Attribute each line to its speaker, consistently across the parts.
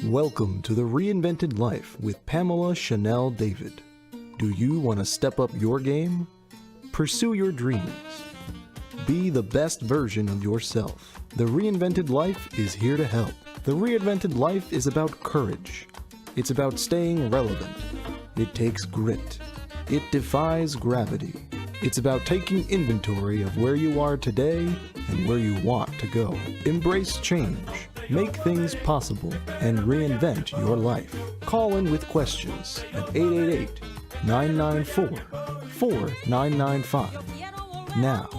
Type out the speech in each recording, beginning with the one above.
Speaker 1: Welcome to the Reinvented Life with Pamela Chanel David. Do you want to step up your game? Pursue your dreams. Be the best version of yourself. The Reinvented Life is here to help. The Reinvented Life is about courage. It's about staying relevant. It takes grit. It defies gravity. It's about taking inventory of where you are today and where you want to go. Embrace change. Make things possible and reinvent your life. Call in with questions at 888-994-4995. Now,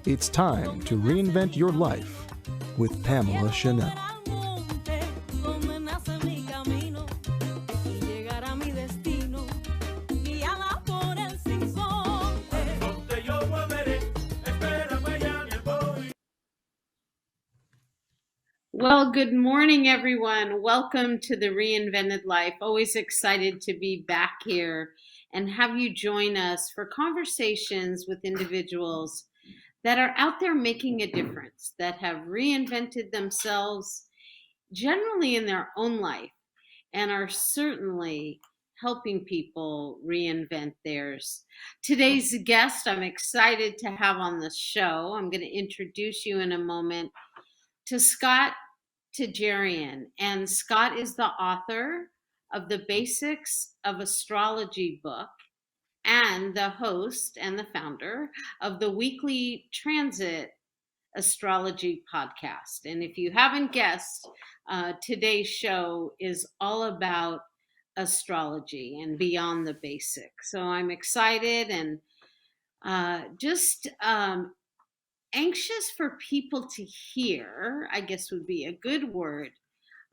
Speaker 1: it's time to reinvent your life with Pamela Chanel.
Speaker 2: Well, good morning, everyone. Welcome to the Reinvented Life. Always excited to be back here and have you join us for conversations with individuals that are out there making a difference, that have reinvented themselves generally in their own life and are certainly helping people reinvent theirs. Today's guest, I'm excited to have on the show. I'm going to introduce you in a moment to Scott Terejian. And Scott is the author of the Basics of Astrology book and the host and the founder of the weekly Transit Astrology podcast. And if you haven't guessed, today's show is all about astrology and beyond the basics. So I'm excited and just anxious for people to hear, I guess would be a good word,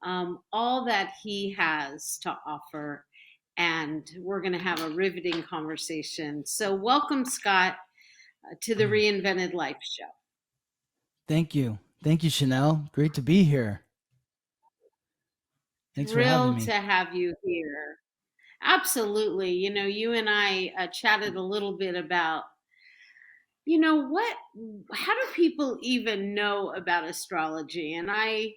Speaker 2: all that he has to offer. And we're going to have a riveting conversation. So welcome, Scott, to the Reinvented Life show.
Speaker 3: Thank you. Thank you, Chanel. Great to be here. Thanks for having me.
Speaker 2: Thrilled to have you here. Absolutely. You know, you and I chatted a little bit about how do people even know about astrology? And I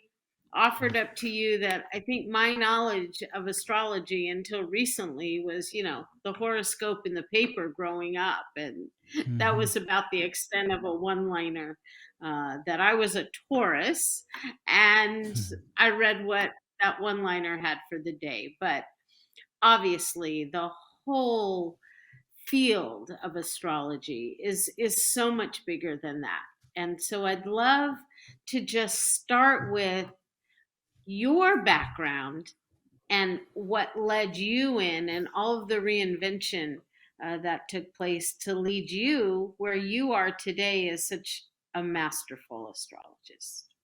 Speaker 2: offered up to you that I think my knowledge of astrology until recently was, the horoscope in the paper growing up. And that was about the extent of a one-liner, that I was a Taurus and I read what that one-liner had for the day. But obviously the whole field of astrology is so much bigger than that. And so I'd love to just start with your background and what led you in and all of the reinvention that took place to lead you where you are today as such a masterful astrologist.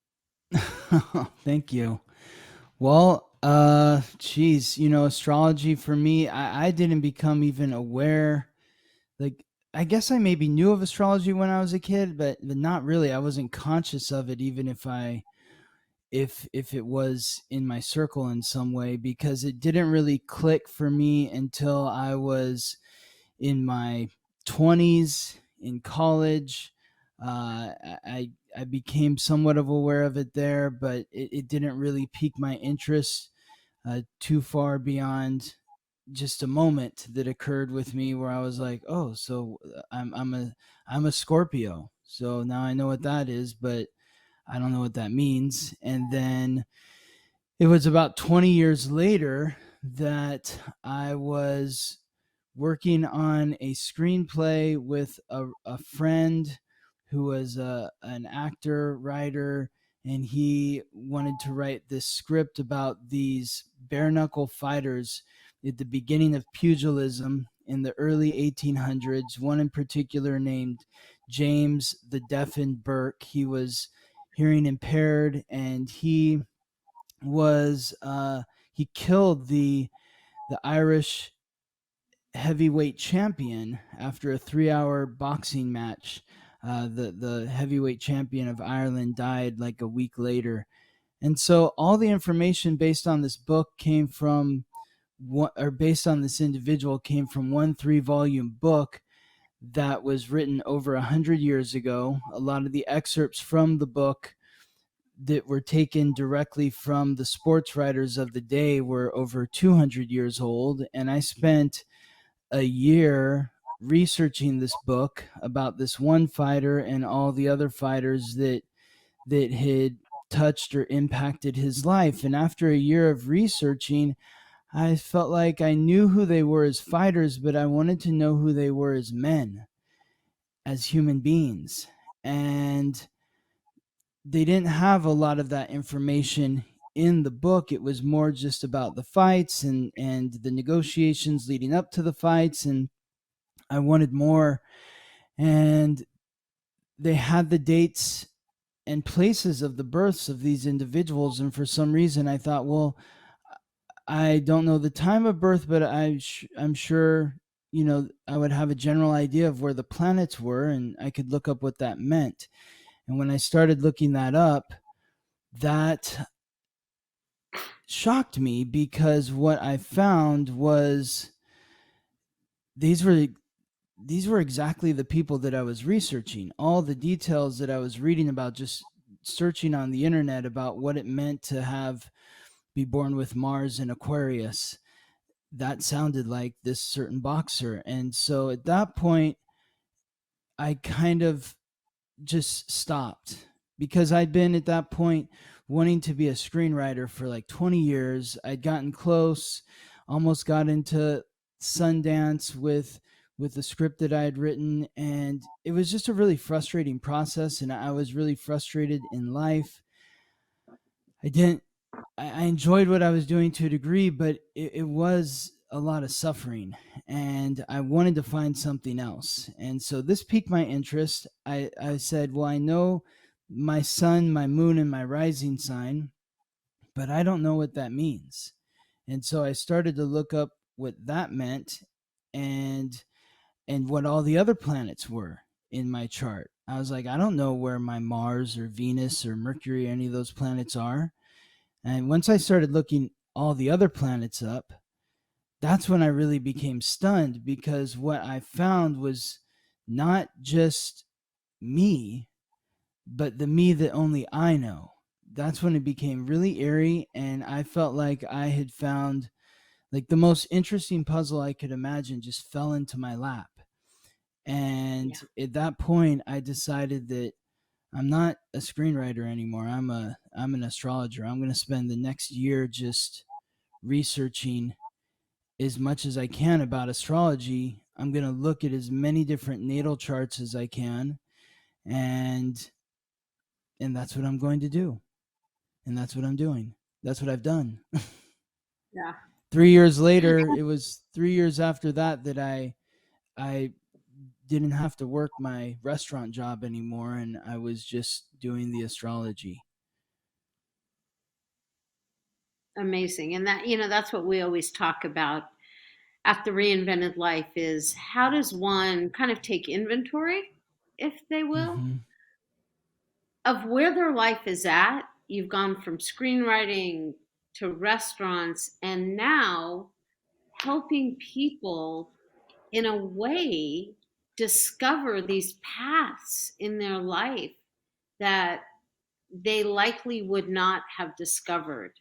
Speaker 3: Thank you. Well, astrology for me, I didn't become even aware. Like, I guess I maybe knew of astrology when I was a kid, but not really. I wasn't conscious of it, even if it was in my circle in some way, because it didn't really click for me until I was in my 20s in college. I became somewhat of aware of it there, but it didn't really pique my interest too far beyond just a moment that occurred with me where I was like, oh, so I'm a Scorpio. So now I know what that is, but I don't know what that means. And then it was about 20 years later that I was working on a screenplay with a friend who was an actor, writer, and he wanted to write this script about these bare knuckle fighters at the beginning of pugilism in the early 1800s, one in particular named James the Deafened Burke. He was hearing impaired, and he killed the Irish heavyweight champion after a 3-hour boxing match. The heavyweight champion of Ireland died like a week later. And so all the information based on this book based on this individual came from one 3-volume book that was written over 100 years ago. A lot of the excerpts from the book that were taken directly from the sports writers of the day were over 200 years old. And I spent a year researching this book about this one fighter and all the other fighters that had touched or impacted his life. And after a year of researching, I felt like I knew who they were as fighters, but I wanted to know who they were as men, as human beings. And they didn't have a lot of that information in the book. It was more just about the fights and the negotiations leading up to the fights. And I wanted more. And they had the dates and places of the births of these individuals. And for some reason, I thought, well, I don't know the time of birth, but I'm sure, I would have a general idea of where the planets were, and I could look up what that meant. And when I started looking that up, that shocked me, because what I found was these were exactly the people that I was researching. All the details that I was reading about, just searching on the internet about what it meant to be born with Mars in Aquarius, that sounded like this certain boxer. And so at that point, I kind of just stopped, because I'd been at that point wanting to be a screenwriter for like 20 years. I'd gotten close, almost got into Sundance with the script that I had written, and it was just a really frustrating process, and I was really frustrated in life. I didn't I enjoyed what I was doing to a degree, but it was a lot of suffering, and I wanted to find something else. And so this piqued my interest. I said, well, I know my sun, my moon, and my rising sign, but I don't know what that means. And so I started to look up what that meant, and what all the other planets were in my chart. I was like, I don't know where my Mars or Venus or Mercury or any of those planets are. And once I started looking all the other planets up, that's when I really became stunned, because what I found was not just me, but the me that only I know. That's when it became really eerie, and I felt like I had found like the most interesting puzzle I could imagine just fell into my lap. And
Speaker 2: Yeah.
Speaker 3: at that point, I decided that I'm not a screenwriter anymore. I'm an astrologer. I'm going to spend the next year just researching as much as I can about astrology. I'm going to look at as many different natal charts as I can, and that's what I'm going to do. And that's what I'm doing. That's what I've done.
Speaker 2: Yeah.
Speaker 3: 3 years later, it was 3 years after that that I didn't have to work my restaurant job anymore, and I was just doing the astrology.
Speaker 2: Amazing. And that, that's what we always talk about at the Reinvented Life is how does one kind of take inventory, if they will,
Speaker 3: Hmm.
Speaker 2: of where their life is at. You've gone from screenwriting to restaurants, and now helping people in a way discover these paths in their life that they likely would not have discovered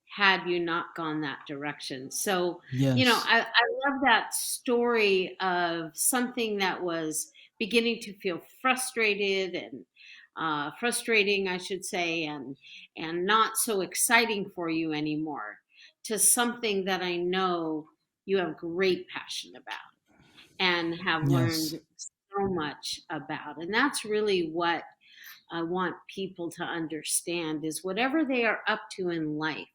Speaker 2: had you not gone that direction. So,
Speaker 3: Yes.
Speaker 2: I love that story of something that was beginning to feel frustrated and frustrating, I should say, and not so exciting for you anymore, to something that I know you have great passion about and have
Speaker 3: Yes.
Speaker 2: learned so much about. And that's really what I want people to understand is whatever they are up to in life,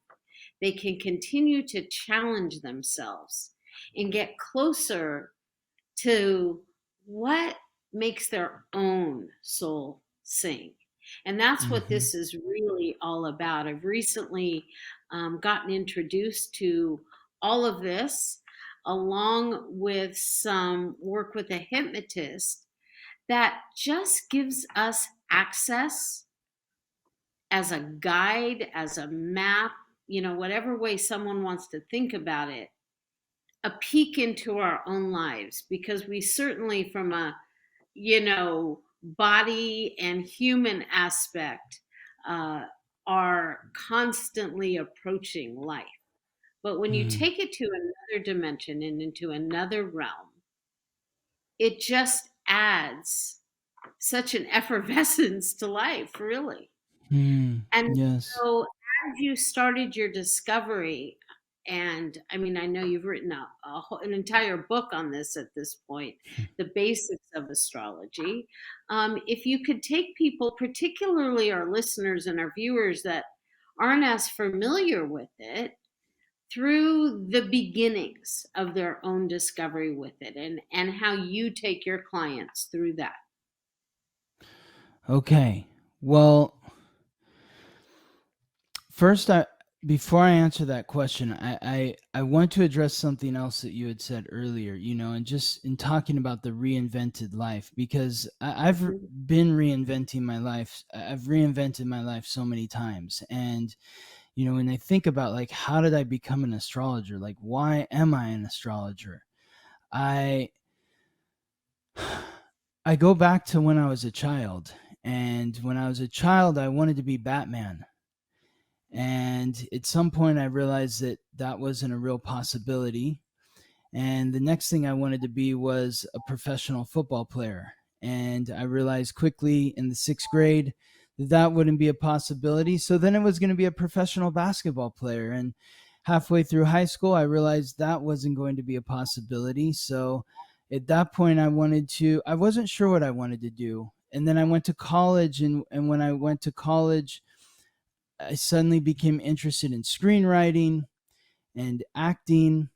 Speaker 2: they can continue to challenge themselves and get closer to what makes their own soul sing. And that's what
Speaker 3: Hmm.
Speaker 2: this is really all about. I've recently gotten introduced to all of this, along with some work with a hypnotist that just gives us access as a guide, as a map, whatever way someone wants to think about it, a peek into our own lives. Because we certainly, from a, body and human aspect, uh, are constantly approaching life. But when you
Speaker 3: Mm.
Speaker 2: take it to another dimension and into another realm, it just adds such an effervescence to life, really.
Speaker 3: Mm.
Speaker 2: And
Speaker 3: Yes.
Speaker 2: so as you started your discovery, and I mean, I know you've written an entire book on this at this point, the basics of astrology. If you could take people, particularly our listeners and our viewers that aren't as familiar with it, through the beginnings of their own discovery with it, and how you take your clients through that.
Speaker 3: Okay. Well, first, before I answer that question, I want to address something else that you had said earlier, and just in talking about the reinvented life, because I've
Speaker 2: Mhm.
Speaker 3: been reinventing my life. I've reinvented my life so many times. And, when I think about like, how did I become an astrologer? Like, why am I an astrologer? I, I go back to when I was a child. And when I was a child, I wanted to be Batman. And at some point, I realized that that wasn't a real possibility. And the next thing I wanted to be was a professional football player. And I realized quickly in the sixth grade that that wouldn't be a possibility. So then it was going to be a professional basketball player. And halfway through high school, I realized that wasn't going to be a possibility. So at that point, I wasn't sure what I wanted to do. And then I went to college. And when I went to college, I suddenly became interested in screenwriting and acting.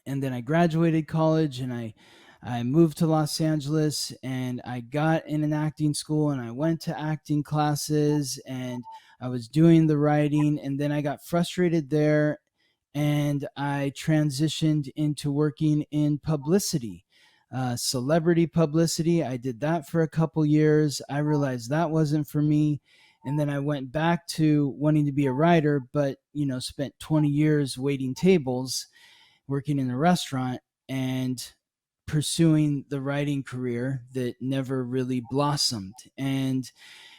Speaker 3: And then I graduated college and I moved to Los Angeles and I got in an acting school and I went to acting classes and I was doing the writing. And then I got frustrated there and I transitioned into working in publicity, celebrity publicity. I did that for a couple years. I realized that wasn't for me. And then I went back to wanting to be a writer, but spent 20 years waiting tables, working in a restaurant, and pursuing the writing career that never really blossomed. And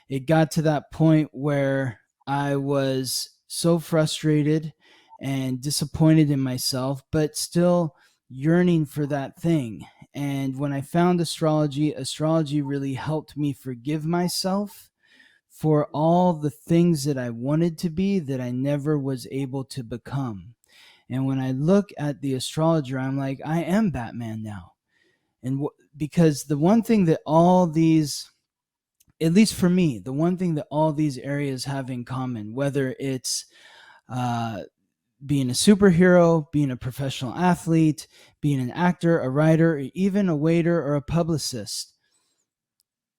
Speaker 3: it got to that point where I was so frustrated and disappointed in myself, but still yearning for that thing. And when I found astrology, astrology really helped me forgive myself for all the things that I wanted to be that I never was able to become. And when I look at the astrologer, I'm like, I am Batman now. And because the one thing that all these, at least for me, the one thing that all these areas have in common, whether it's uh, being a superhero, being a professional athlete, being an actor, a writer, or even a waiter or a publicist,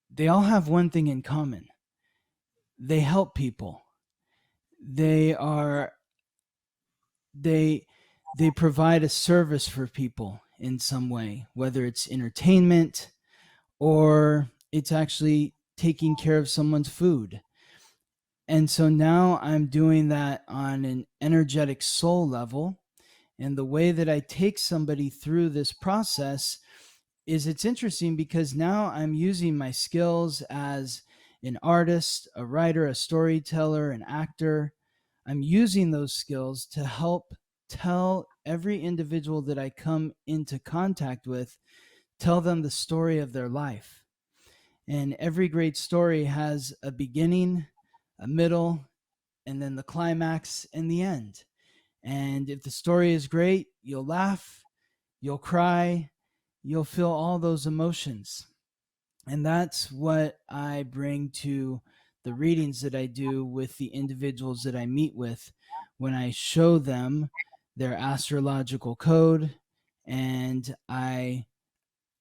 Speaker 3: they all have one thing in common. They help people. They are they they provide a service for people in some way, whether it's entertainment or it's actually taking care of someone's food. And so now I'm doing that on an energetic soul level. And the way that I take somebody through this process is it's interesting because now I'm using my skills as an artist, a writer, a storyteller, an actor. I'm using those skills to help tell every individual that I come into contact with, tell them the story of their life. And every great story has a beginning, a middle, and then the climax and the end. And if the story is great, you'll laugh, you'll cry, you'll feel all those emotions. And that's what I bring to the readings that I do with the individuals that I meet with when I show them their astrological code. And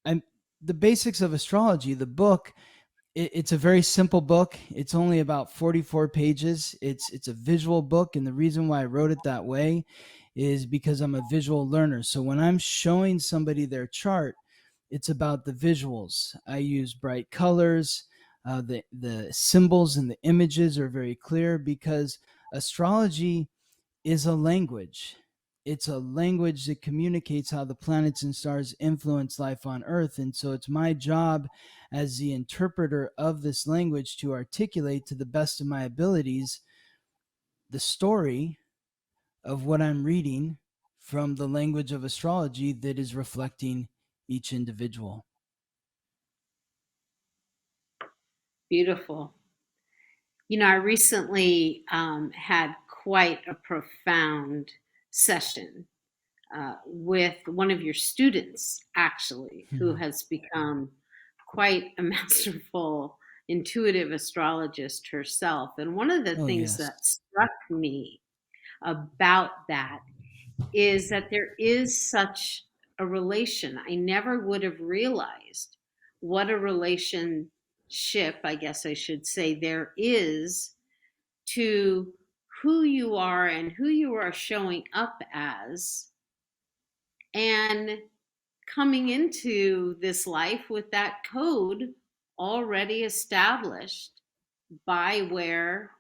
Speaker 3: I'm the basics of astrology, the book, it's a very simple book. It's only about 44 pages. It's a visual book, and the reason why I wrote it that way is because I'm a visual learner. So when I'm showing somebody their chart, it's about the visuals. I use bright colors. The symbols and the images are very clear because astrology is a language. It's a language that communicates how the planets and stars influence life on Earth. And so it's my job as the interpreter of this language to articulate to the best of my abilities the story of what I'm reading from the language of astrology that is reflecting each individual.
Speaker 2: Beautiful. I recently had quite a profound session with one of your students, actually, who has become quite a masterful intuitive astrologist herself. And one of the
Speaker 3: Oh,
Speaker 2: things
Speaker 3: yes.
Speaker 2: that struck me about that is that there is such a relation. I never would have realized what a relationship, I guess I should say, there is to who you are and who you are showing up as, and coming into this life with that code already established by where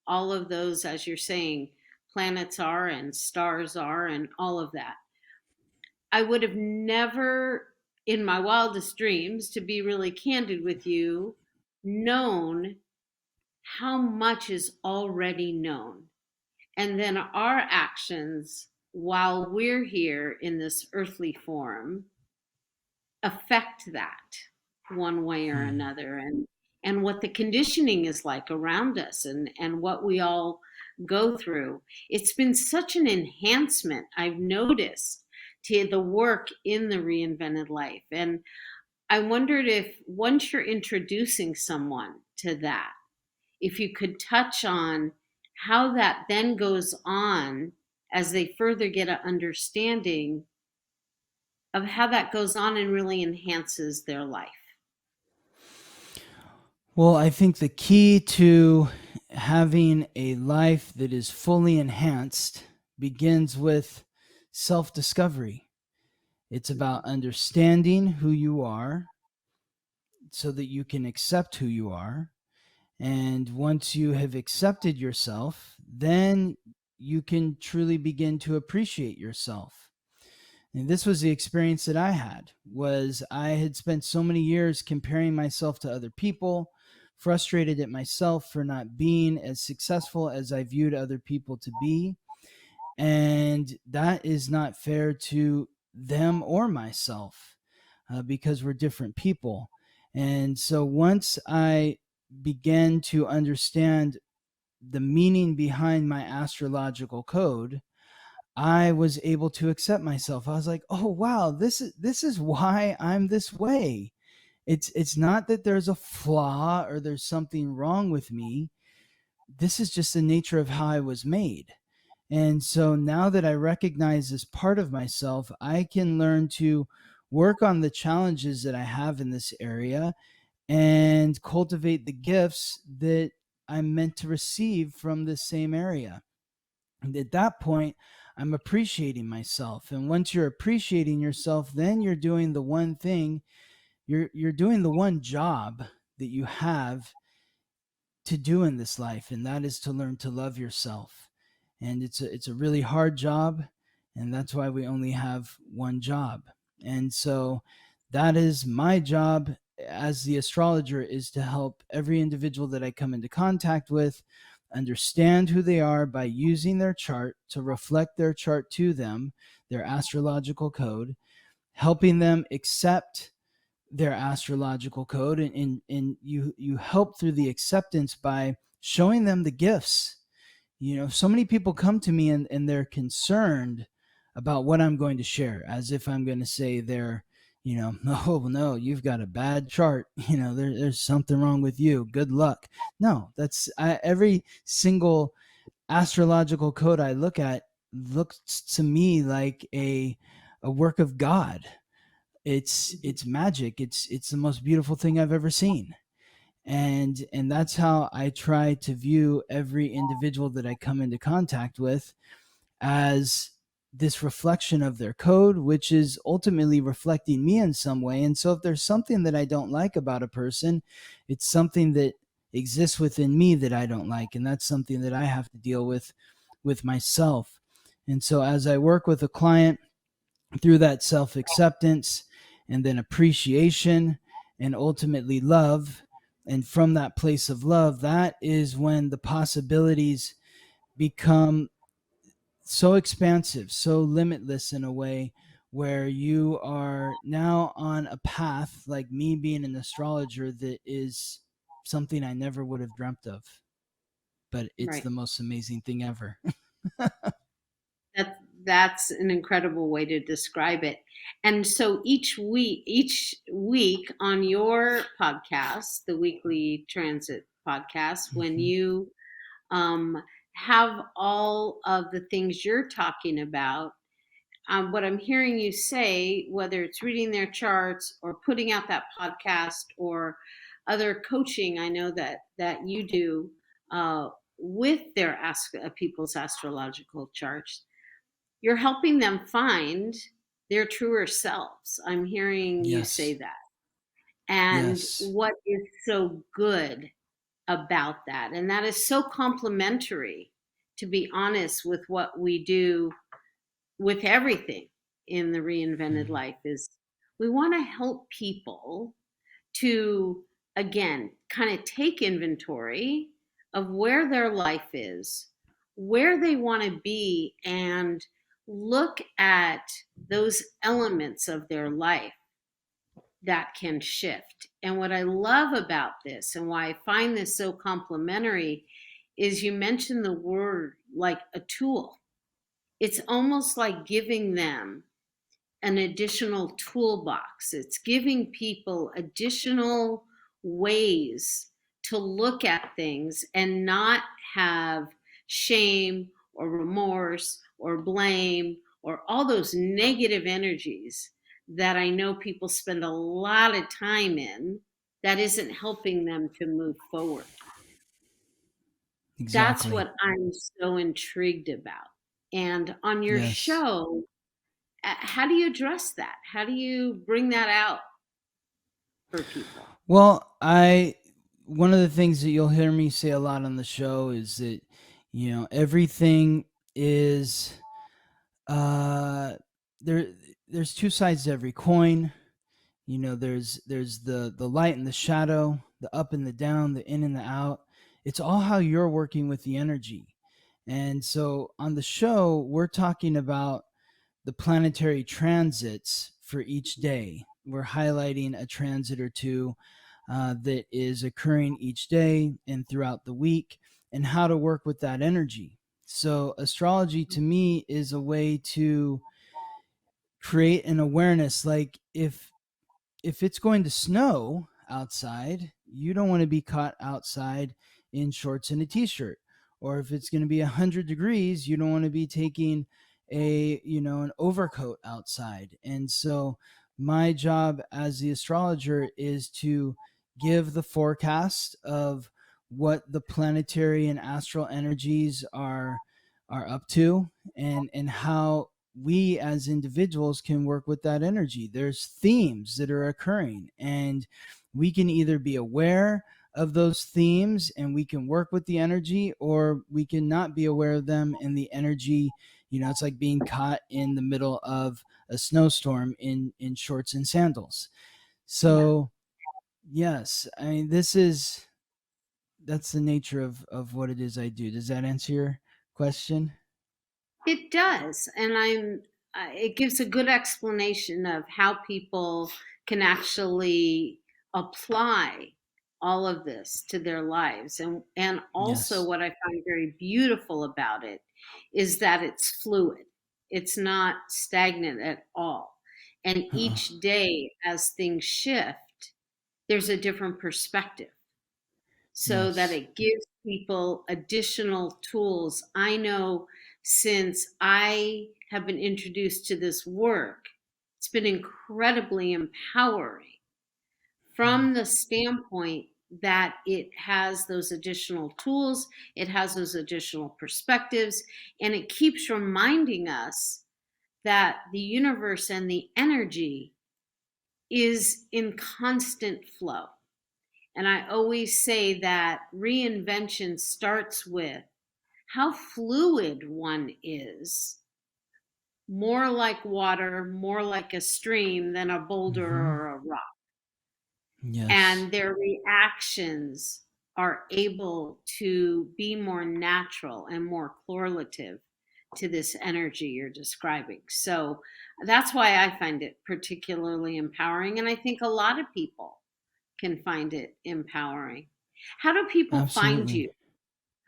Speaker 2: all of those, as you're saying, planets are and stars are and all of that. I would have never, in my wildest dreams, to be really candid with you, known how much is already known. And then our actions while we're here in this earthly form affect that one way or another, and what the conditioning is like around us, and what we all go through. It's been such an enhancement, I've noticed, to the work in the reinvented life. And I wondered if once you're introducing someone to that, if you could touch on how that then goes on as they further get an understanding of how that goes on and really enhances their life.
Speaker 3: Well, I think the key to having a life that is fully enhanced begins with self-discovery. It's about understanding who you are so that you can accept who you are. And once you have accepted yourself, then you can truly begin to appreciate yourself. And this was the experience that I had. Was I had spent so many years comparing myself to other people, frustrated at myself for not being as successful as I viewed other people to be. And that is not fair to them or myself, because we're different people. And so once I began to understand the meaning behind my astrological code, I was able to accept myself. I was like, "Oh wow, this is why I'm this way. It's not that there's a flaw or there's something wrong with me. This is just the nature of how I was made." And so now that I recognize this part of myself, I can learn to work on the challenges that I have in this area and cultivate the gifts that I'm meant to receive from this same area. And at that point, I'm appreciating myself. And once you're appreciating yourself, then you're doing the one thing, you're doing the one job that you have to do in this life, and that is to learn to love yourself. And it's a really hard job, and that's why we only have one job. And so that is my job as the astrologer, is to help every individual that I come into contact with understand who they are by using their chart to reflect their chart to them, their astrological code, helping them accept their astrological code, and you help through the acceptance by showing them the gifts. So many people come to me and they're concerned about what I'm going to share, as if I'm going to say oh no, you've got a bad chart, there's something wrong with you, good luck. No, every single astrological code I look at looks to me like a work of God. It's magic. It's the most beautiful thing I've ever seen. And that's how I try to view every individual that I come into contact with, as this reflection of their code, which is ultimately reflecting me in some way. And so if there's something that I don't like about a person, it's something that exists within me that I don't like, and that's something that I have to deal with myself. And so as I work with a client through that self-acceptance and then appreciation and ultimately love. And from that place of love, that is when the possibilities become so expansive, so limitless in a way where you are now on a path, like me being an astrologer, that is something I never would have dreamt of. But it's
Speaker 2: Right.
Speaker 3: the most amazing thing ever.
Speaker 2: That's an incredible way to describe it. And so each week on your podcast, the weekly transit podcast, when
Speaker 3: Mhm.
Speaker 2: you um, have all of the things you're talking about, what I'm hearing you say, whether it's reading their charts or putting out that podcast or other coaching, I know that you do with their people's astrological charts, you're helping them find their truer selves. I'm hearing you say
Speaker 3: Yes.
Speaker 2: that. And
Speaker 3: Yes.
Speaker 2: what is so good about that? And that is so complementary, to be honest, with what we do with everything in the reinvented
Speaker 3: Mhm.
Speaker 2: life is we want to help people to, again, kind of take inventory of where their life is, where they want to be, and look at those elements of their life that can shift. And what I love about this and why I find this so complimentary is you mentioned the word like a tool. It's almost like giving them an additional toolbox. It's giving people additional ways to look at things and not have shame or remorse or blame or all those negative energies that I know people spend a lot of time in that isn't helping them to move forward. That's
Speaker 3: Exactly.
Speaker 2: what I'm so intrigued about. And on your
Speaker 3: Yes.
Speaker 2: show, how do you address that? How do you bring that out for people?
Speaker 3: Well, I one of the things that you'll hear me say a lot on the show is that everything is uh there there's two sides to every coin. There's the light and the shadow, the up and the down, the in and the out. It's all how you're working with the energy. And so on the show, we're talking about the planetary transits for each day. We're highlighting a transit or two that is occurring each day and throughout the week, and how to work with that energy. So, astrology to me is a way to create an awareness. Like, if it's going to snow outside, you don't want to be caught outside in shorts and a t-shirt. Or if it's going to be 100 degrees, you don't want to be taking an overcoat outside. And so my job as the astrologer is to give the forecast of what the planetary and astral energies are up to, and how we as individuals can work with that energy. There's themes that are occurring, and we can either be aware of those themes and we can work with the energy, or we can not be aware of them and the energy, it's like being caught in the middle of a snowstorm in shorts and sandals.
Speaker 2: Yeah.
Speaker 3: So yes, I mean, that's the nature of what it is I do. Does that answer your question?
Speaker 2: It does, and it gives a good explanation of how people can actually apply all of this to their lives. And also
Speaker 3: Yes.
Speaker 2: what I find very beautiful about it is that it's fluid. It's not stagnant at all. And
Speaker 3: Uh-uh.
Speaker 2: each day as things shift, there's a different perspective, so that
Speaker 3: Yes.
Speaker 2: it gives people additional tools. I know since I have been introduced to this work, it's been incredibly empowering
Speaker 3: Mm.
Speaker 2: from the standpoint that it has those additional tools, it has those additional perspectives, and it keeps reminding us that the universe and the energy is in constant flow. And I always say that reinvention starts with how fluid one is, more like water, more like a stream than a boulder
Speaker 3: Hmm.
Speaker 2: or a rock.
Speaker 3: Yes.
Speaker 2: and their reactions are able to be more natural and more correlative to this energy you're describing. So that's why I find it particularly empowering. And I think a lot of people can find it empowering. How do people find
Speaker 3: Absolutely.
Speaker 2: you?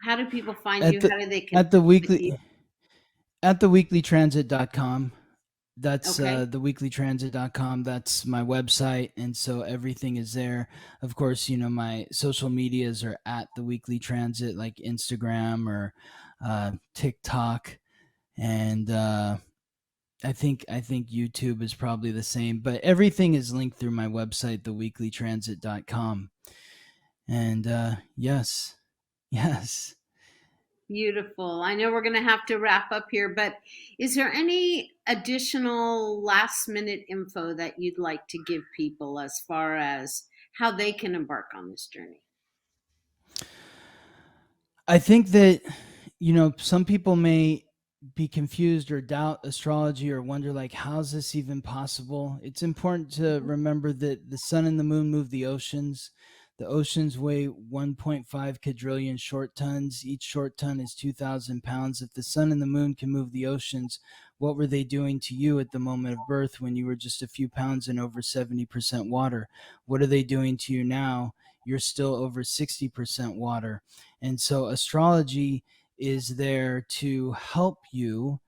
Speaker 2: How do people find
Speaker 3: At
Speaker 2: you?
Speaker 3: the
Speaker 2: How do they
Speaker 3: at the
Speaker 2: connect with you?
Speaker 3: weekly at theweeklytransit.com. That's
Speaker 2: Okay.
Speaker 3: theweeklytransit.com. That's my website, and so everything is there. Of course, my social medias are at the Weekly Transit, like Instagram or TikTok, and I think YouTube is probably the same. But everything is linked through my website, theweeklytransit.com. And yes, yes.
Speaker 2: Beautiful. I know we're going to have to wrap up here, but is there any additional last minute info that you'd like to give people as far as how they can embark on this journey?
Speaker 3: I think that some people may be confused or doubt astrology or wonder, like, how's this even possible? It's important to
Speaker 2: Mhm.
Speaker 3: remember that the sun and the moon move the oceans. The oceans weigh 1.5 quadrillion short tons. Each short ton is 2,000 pounds. If the sun and the moon can move the oceans, what were they doing to you at the moment of birth when you were just a few pounds and over 70% water? What are they doing to you now? You're still over 60% water. And so astrology is there to help you.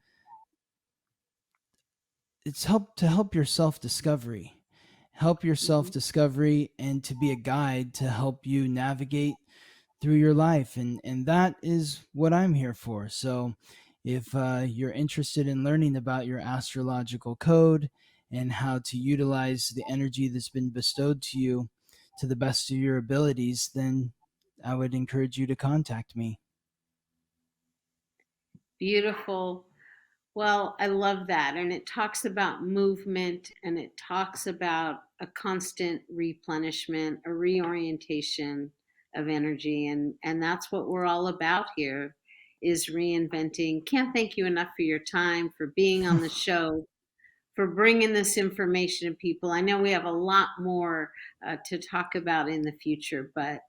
Speaker 3: It's help your self-discovery. Help your
Speaker 2: Mhm.
Speaker 3: self-discovery and to be a guide to help you navigate through your life, and that is what I'm here for. So if you're interested in learning about your astrological code and how to utilize the energy that's been bestowed to you to the best of your abilities, then I would encourage you to contact me.
Speaker 2: Beautiful. Well, I love that. And it talks about movement and it talks about a constant replenishment, a reorientation of energy. And that's what we're all about here is reinventing. Can't thank you enough for your time, for being on the show, for bringing this information to people. I know we have a lot more to talk about in the future, but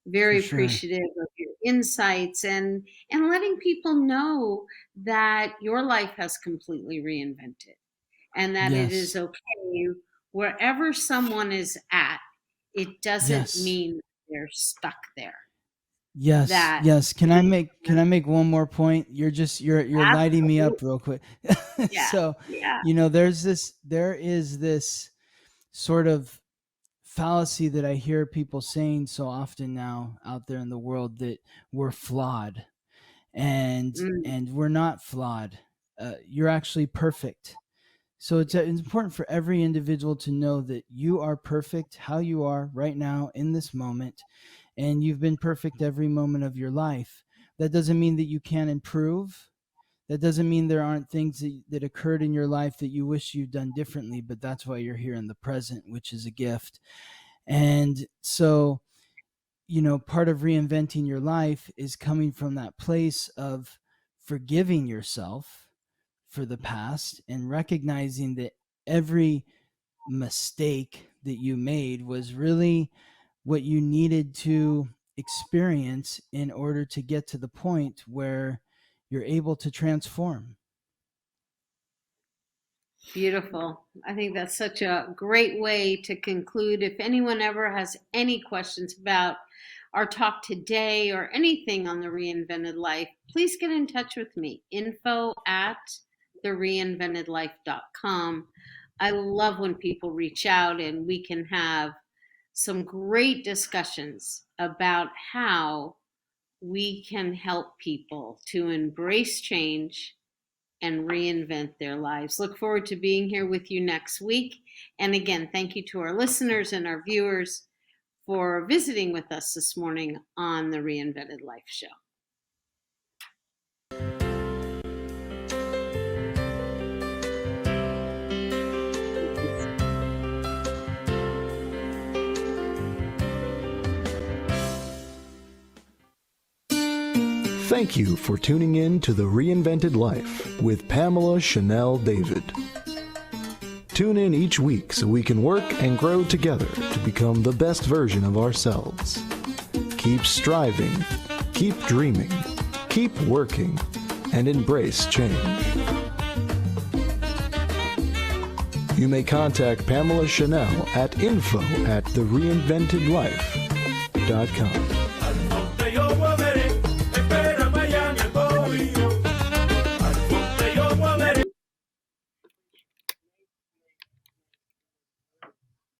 Speaker 3: For
Speaker 2: very
Speaker 3: sure.
Speaker 2: appreciative of your insights and letting people know that your life has completely reinvented and that it is
Speaker 3: Yes.
Speaker 2: okay wherever someone is at. It doesn't
Speaker 3: Yes.
Speaker 2: mean they're stuck there.
Speaker 3: Yes.
Speaker 2: That
Speaker 3: Yes. Can I make one more point? You're lighting me
Speaker 2: absolutely,
Speaker 3: up real quick.
Speaker 2: yeah,
Speaker 3: So,
Speaker 2: yeah.
Speaker 3: there is this sort of fallacy that I hear people saying so often now out there in the world, that we're flawed, and
Speaker 2: Mm,
Speaker 3: and we're not flawed. You're actually perfect. So it's important for every individual to know that you are perfect how you are right now in this moment, and you've been perfect every moment of your life. That doesn't mean that you can't improve. That doesn't mean there aren't things that occurred in your life that you wish you'd done differently, but that's why you're here in the present, which is a gift. And so, part of reinventing your life is coming from that place of forgiving yourself for the past and recognizing that every mistake that you made was really what you needed to experience in order to get to the point where you're able to transform.
Speaker 2: Beautiful. I think that's such a great way to conclude. If anyone ever has any questions about our talk today or anything on the reinvented life, please get in touch with me. Info at thereinventedlife.com. I love when people reach out and we can have some great discussions about how we can help people to embrace change and reinvent their lives. Look forward to being here with you next week. And again, thank you to our listeners and our viewers for visiting with us this morning on the Reinvented Life Show.
Speaker 1: Thank you for tuning in to The Reinvented Life with Pamela Chanel David. Tune in each week so we can work and grow together to become the best version of ourselves. Keep striving, keep dreaming, keep working, and embrace change. You may contact Pamela Chanel at info@thereinventedlife.com.